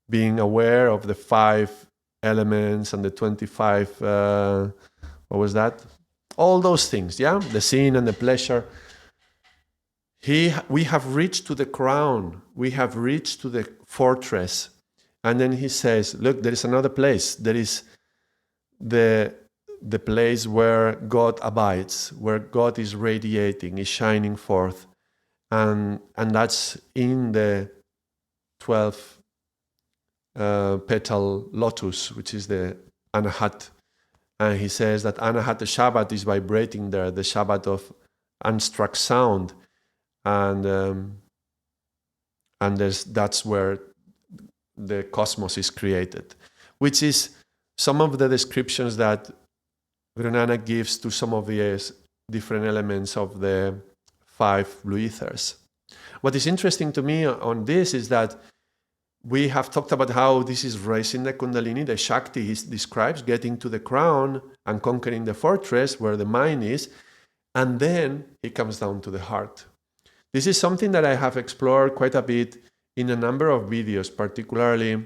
being aware of the 5 elements and the 25, what was that? All those things, the sin and the pleasure. We have reached to the crown. We have reached to the fortress. And then he says, look, there is another place. There is the place where God abides, where God is radiating, is shining forth. And that's in the 12 petal lotus, which is the Anahat. And he says that Anahat, the Shabad, is vibrating there, the Shabad of unstruck sound. And that's where the cosmos is created, which is some of the descriptions that Guru Nanak gives to some of the different elements of the 5 blue ethers. What is interesting to me on this is that we have talked about how this is raising the Kundalini, the Shakti he describes, getting to the crown and conquering the fortress where the mind is, and then he comes down to the heart. This is something that I have explored quite a bit in a number of videos, particularly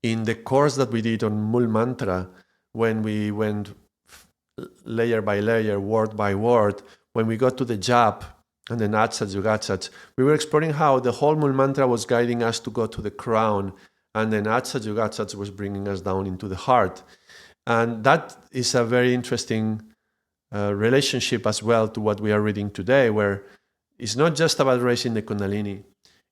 in the course that we did on Mul Mantra, when we went layer by layer, word by word, when we got to the jap and then atsats, yugatsats, we were exploring how the whole Mul Mantra was guiding us to go to the crown, and then atsats, yugatsats was bringing us down into the heart. And that is a very interesting relationship as well to what we are reading today, where it's not just about raising the Kundalini,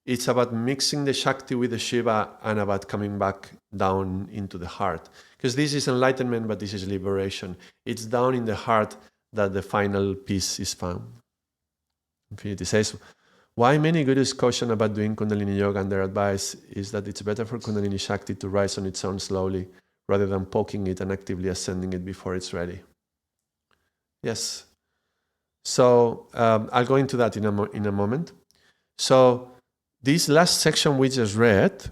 it's about mixing the Shakti with the Shiva and about coming back down into the heart. Because this is enlightenment, but this is liberation. It's down in the heart that the final peace is found. Infinity says, Why many gurus caution about doing Kundalini Yoga, and their advice is that it's better for Kundalini Shakti to rise on its own slowly rather than poking it and actively ascending it before it's ready. Yes. So I'll go into that in a moment. So this last section we just read,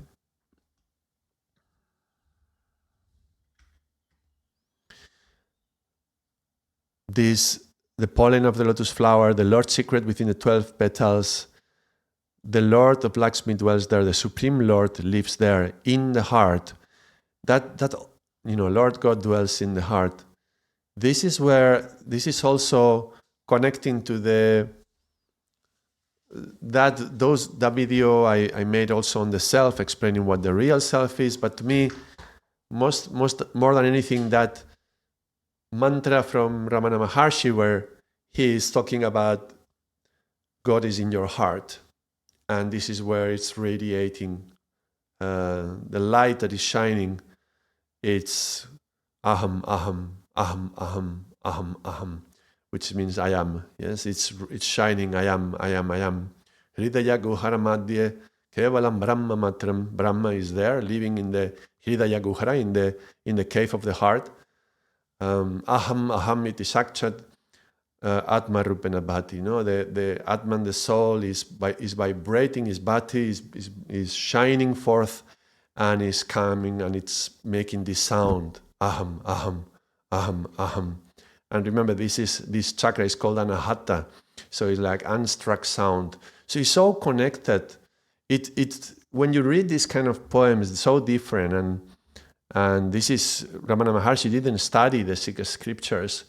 the pollen of the lotus flower, the Lord's secret within the 12 petals, the Lord of Lakshmi dwells there, the Supreme Lord lives there in the heart. That Lord God dwells in the heart. This is also connecting to that video I made also on the self, explaining what the real self is. But to me, more than anything, that mantra from Ramana Maharshi, where he is talking about God is in your heart, and this is where it's radiating. The light that is shining, it's aham, aham, aham, aham, aham, aham, which means I am. Yes, it's shining. I am. Hridaya Guhara Madhye Kevalam Brahma Matram. Brahma is there, living in the Hridaya Guhara, in the cave of the heart. Aham iti sakshat Atma Rupena Bhati. The Atman, the soul, is vibrating, is bhati, is shining forth, and is coming, and it's making this sound. Aham, aham, aham, aham. And remember, this chakra is called Anahata, so it's like unstruck sound. So it's so connected. When you read these kind of poems, it's so different. And this is, Ramana Maharshi didn't study the Sikh scriptures,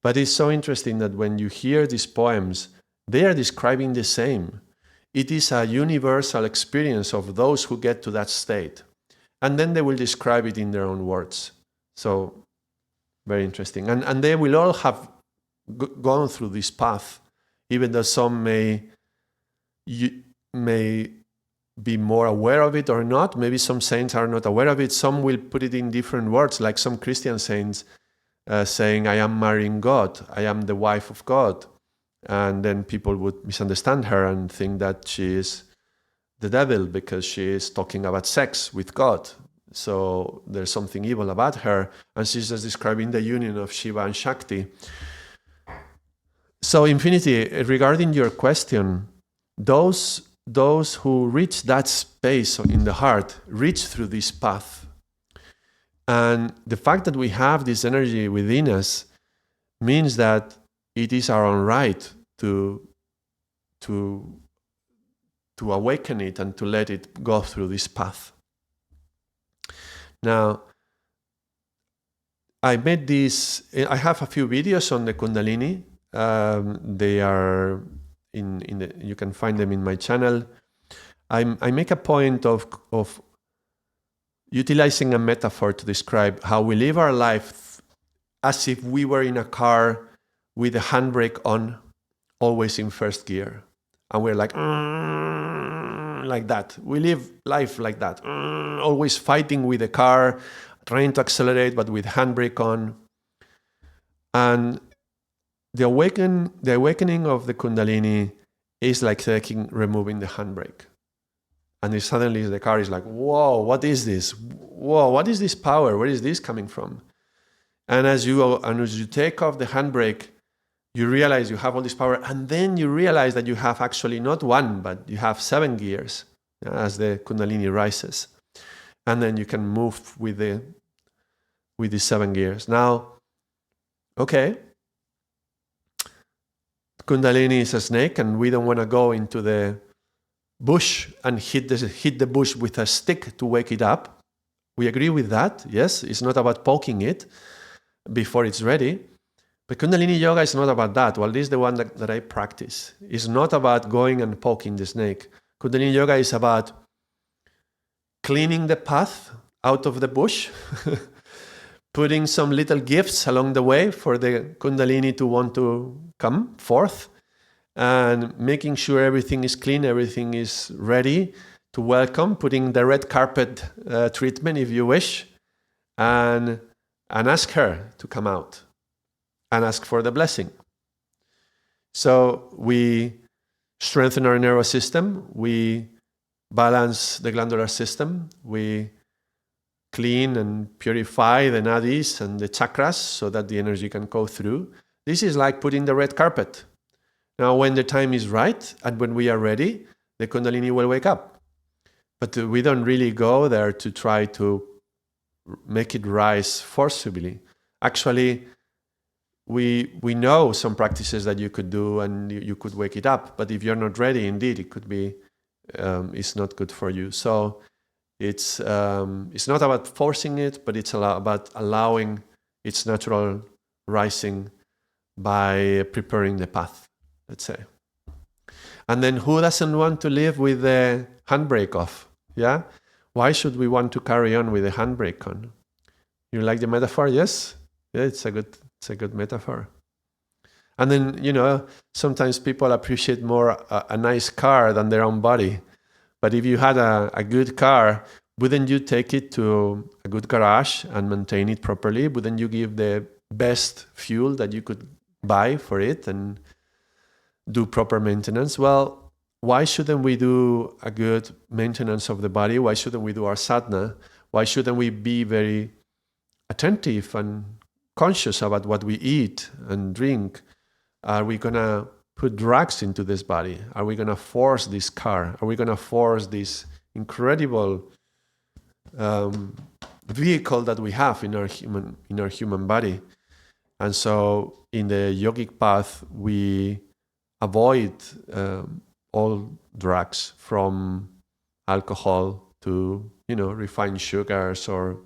but it's so interesting that when you hear these poems, they are describing the same. It is a universal experience of those who get to that state. And then they will describe it in their own words. So, very interesting. And they will all have gone through this path, even though some may be more aware of it or not. Maybe some saints are not aware of it. Some will put it in different words, like some Christian saints saying, I am marrying God, I am the wife of God. And then people would misunderstand her and think that she is the devil because she is talking about sex with God. So there's something evil about her. And she's just describing the union of Shiva and Shakti. So Infinity, regarding your question, those who reach that space in the heart reach through this path. And the fact that we have this energy within us means that it is our own right to awaken it and to let it go through this path. Now, I have a few videos on the Kundalini. They are you can find them in my channel. I make a point of utilizing a metaphor to describe how we live our life as if we were in a car with the handbrake on, always in first gear. And we're like that. We live life like that. Always fighting with the car, trying to accelerate, but with handbrake on. And the awakening of the Kundalini is like removing the handbrake. And suddenly the car is like, whoa, what is this? Whoa, what is this power? Where is this coming from? And as you take off the handbrake, you realize you have all this power. And then you realize that you have actually not one, but you have 7 gears as the Kundalini rises. And then you can move with the 7 gears. Now, okay, Kundalini is a snake, and we don't want to go into the bush and hit the bush with a stick to wake it up. We agree with that. Yes, it's not about poking it before it's ready. But Kundalini Yoga is not about that. Well, this is the one that I practice. It's not about going and poking the snake. Kundalini Yoga is about cleaning the path out of the bush, putting some little gifts along the way for the Kundalini to want to come forth, and making sure everything is clean, everything is ready to welcome, putting the red carpet treatment, if you wish, and ask her to come out and ask for the blessing. So we strengthen our nervous system. We balance the glandular system. We clean and purify the nadis and the chakras so that the energy can go through. This is like putting the red carpet. Now, when the time is right and when we are ready, the Kundalini will wake up. But we don't really go there to try to make it rise forcibly. Actually, we know some practices that you could do and you could wake it up. But if you're not ready, indeed, it could be, it's not good for you. So it's not about forcing it, but it's about allowing its natural rising by preparing the path, let's say. And then who doesn't want to live with the handbrake off? Yeah? Why should we want to carry on with the handbrake on? You like the metaphor? Yes? Yeah, it's a good metaphor. And then, sometimes people appreciate more a nice car than their own body. But if you had a good car, wouldn't you take it to a good garage and maintain it properly? Wouldn't you give the best fuel that you could buy for it and do proper maintenance? Well, why shouldn't we do a good maintenance of the body? Why shouldn't we do our sadhana? Why shouldn't we be very attentive and conscious about what we eat and drink? Are we going to put drugs into this body? Are we going to force this car? Are we going to force this incredible vehicle that we have in our human body? And so in the yogic path, we avoid all drugs, from alcohol to refined sugars or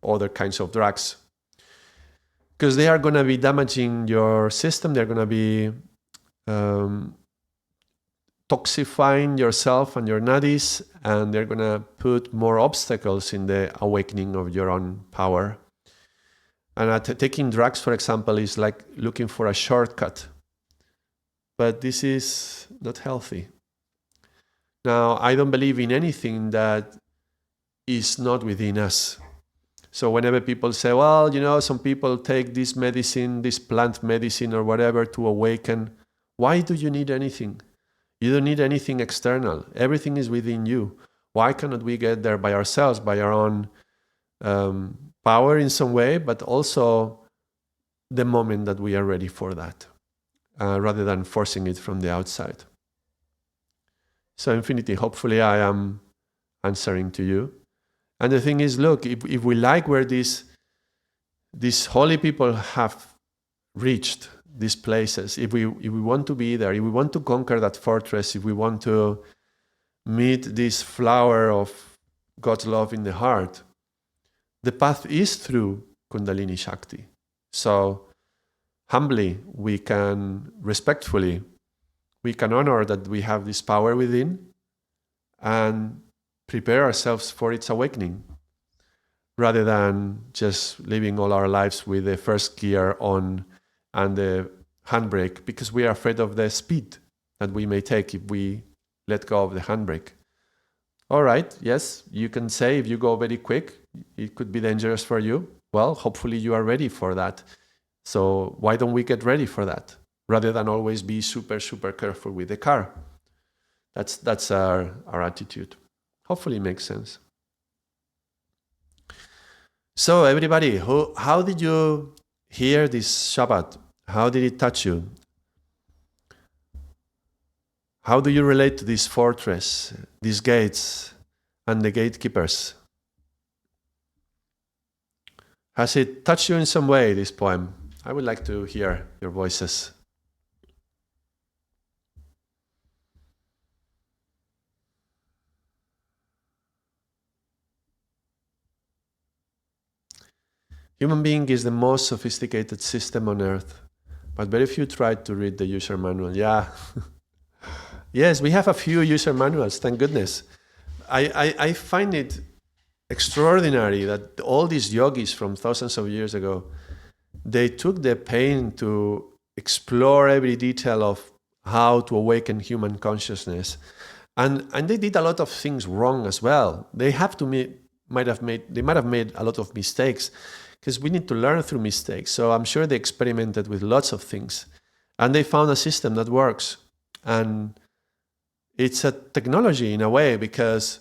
other kinds of drugs, because they are going to be damaging your system. They're going to be toxifying yourself and your nadis, and they're going to put more obstacles in the awakening of your own power. And taking drugs, for example, is like looking for a shortcut. But this is not healthy. Now, I don't believe in anything that is not within us. So whenever people say, well, some people take this medicine, this plant medicine or whatever to awaken, why do you need anything? You don't need anything external. Everything is within you. Why cannot we get there by ourselves, by our own power in some way, but also the moment that we are ready for that, rather than forcing it from the outside? So Infinity, hopefully I am answering to you. And the thing is, look, if we like where these holy people have reached, these places, if we want to be there, if we want to conquer that fortress, if we want to meet this flower of God's love in the heart, the path is through Kundalini Shakti. So humbly, we can respectfully, we can honor that we have this power within and prepare ourselves for its awakening, rather than just living all our lives with the first gear on and the handbrake, because we are afraid of the speed that we may take if we let go of the handbrake. All right, yes, you can say if you go very quick, it could be dangerous for you. Well, hopefully you are ready for that. So why don't we get ready for that, rather than always be super, super careful with the car? That's our attitude. Hopefully it makes sense. So everybody, how did you hear this Shabad? How did it touch you? How do you relate to this fortress, these gates, and the gatekeepers? Has it touched you in some way, this poem? I would like to hear your voices. Human being is the most sophisticated system on earth, but very few try to read the user manual. Yeah. Yes, we have a few user manuals, thank goodness. I find it extraordinary that all these yogis from thousands of years ago, they took the pain to explore every detail of how to awaken human consciousness. And they did a lot of things wrong as well. They might have made a lot of mistakes, because we need to learn through mistakes. So I'm sure they experimented with lots of things, and they found a system that works. And it's a technology in a way, because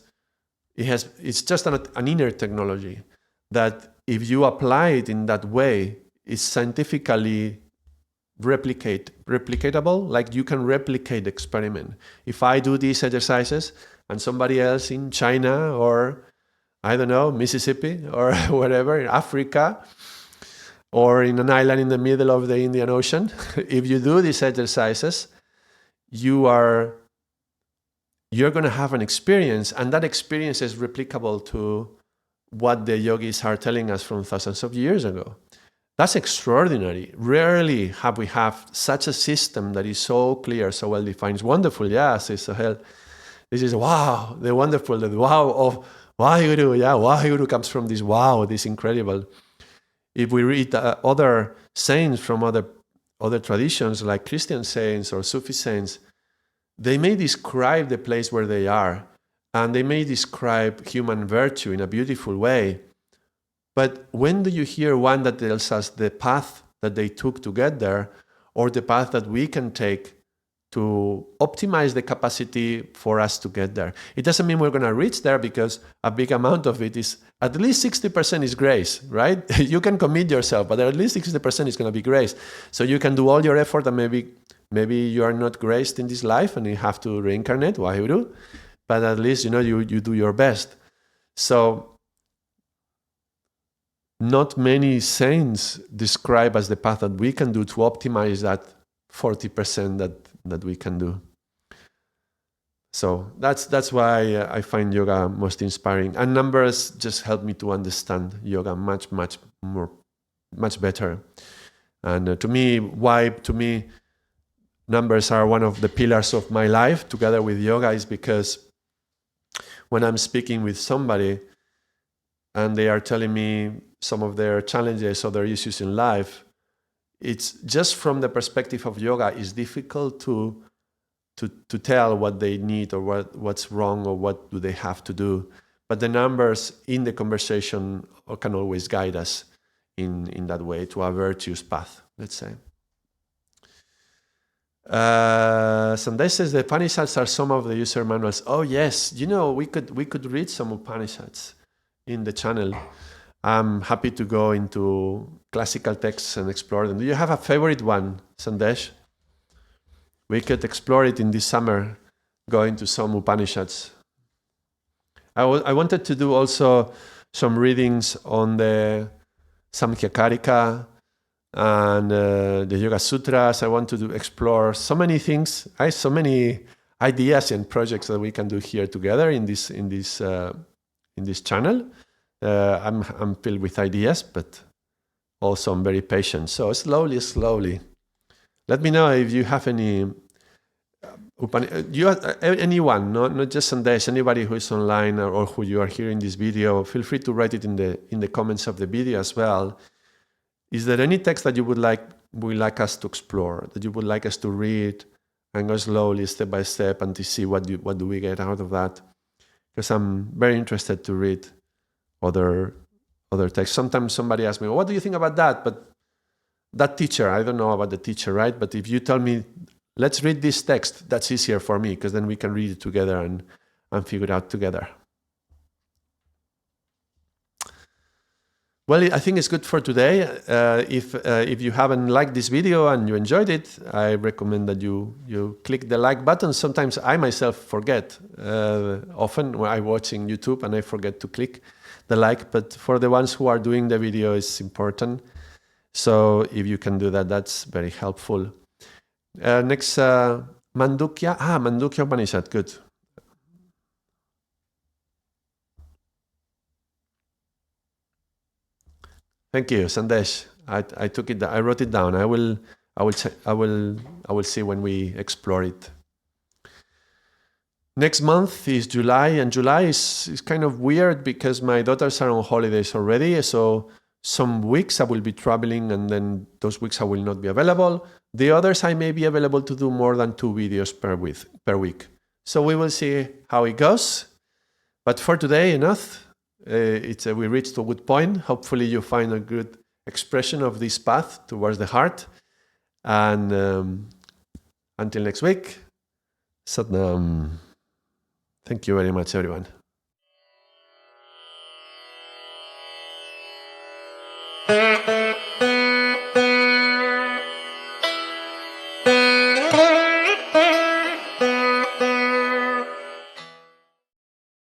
it's just an inner technology that if you apply it in that way, it's scientifically replicatable. Like you can replicate the experiment. If I do these exercises and somebody else in China or, I don't know, Mississippi or wherever, in Africa, or in an island in the middle of the Indian Ocean, if you do these exercises, you're going to have an experience, and that experience is replicable to what the yogis are telling us from thousands of years ago. That's extraordinary. Rarely have we such a system that is so clear, so well defined. It's wonderful, yeah, says Sohel. This is wow, the wonderful, the wow of Waheguru. Yeah, Waheguru comes from this wow, this incredible. If we read other saints from other traditions, like Christian saints or Sufi saints, they may describe the place where they are, and they may describe human virtue in a beautiful way. But when do you hear one that tells us the path that they took to get there, or the path that we can take to optimize the capacity for us to get there? It doesn't mean we're going to reach there, because a big amount of it is, at least 60% is grace, right? You can commit yourself, but at least 60% is going to be grace. So you can do all your effort, and maybe you are not graced in this life and you have to reincarnate, Waheguru, but at least you do your best. So not many saints describe as the path that we can do to optimize that 40% that we can do. So that's why I find yoga most inspiring. And numbers just help me to understand yoga much better. And to me, numbers are one of the pillars of my life, together with yoga, is because when I'm speaking with somebody and they are telling me some of their challenges or their issues in life, it's just from the perspective of yoga, it's difficult to tell what they need or what's wrong or what do they have to do. But the numbers in the conversation can always guide us in that way to a virtuous path, let's say. Sandesh says the Upanishads are some of the user manuals. Oh yes, we could read some Upanishads in the channel. I'm happy to go into classical texts and explore them. Do you have a favorite one, Sandesh? We could explore it in this summer, go into some Upanishads. I wanted to do also some readings on the Samkhyakarika and the Yoga Sutras. I want to explore so many things. So many ideas and projects that we can do here together in this channel. I'm filled with ideas, but also I'm very patient. So slowly. Let me know if you have any anyone, not just Sandesh, anybody who is online or who you are hearing this video. Feel free to write it in the comments of the video as well. Is there any text that you would like us to explore, that you would like us to read and go slowly, step by step, and to see what do we get out of that? Because I'm very interested to read other texts. Sometimes somebody asks me, what do you think about that? But that teacher, I don't know about the teacher, right? But if you tell me, let's read this text, that's easier for me, because then we can read it together and figure it out together. Well, I think it's good for today. If you haven't liked this video and you enjoyed it, I recommend that you click the like button. Sometimes I myself forget. Often when I'm watching YouTube and I forget to click the like, but for the ones who are doing the video, it's important. So if you can do that, that's very helpful. Next, Mandukya. Mandukya Upanishad, good. Thank you, Sandesh. I took it. I wrote it down. I will see when we explore it. Next month is July, and July is kind of weird because my daughters are on holidays already. So some weeks I will be traveling, and then those weeks I will not be available. The others I may be available to do more than 2 videos per week. So we will see how it goes. But for today, enough. We reached a good point. Hopefully you find a good expression of this path towards the heart. And until next week, Satnam. Thank you very much, everyone.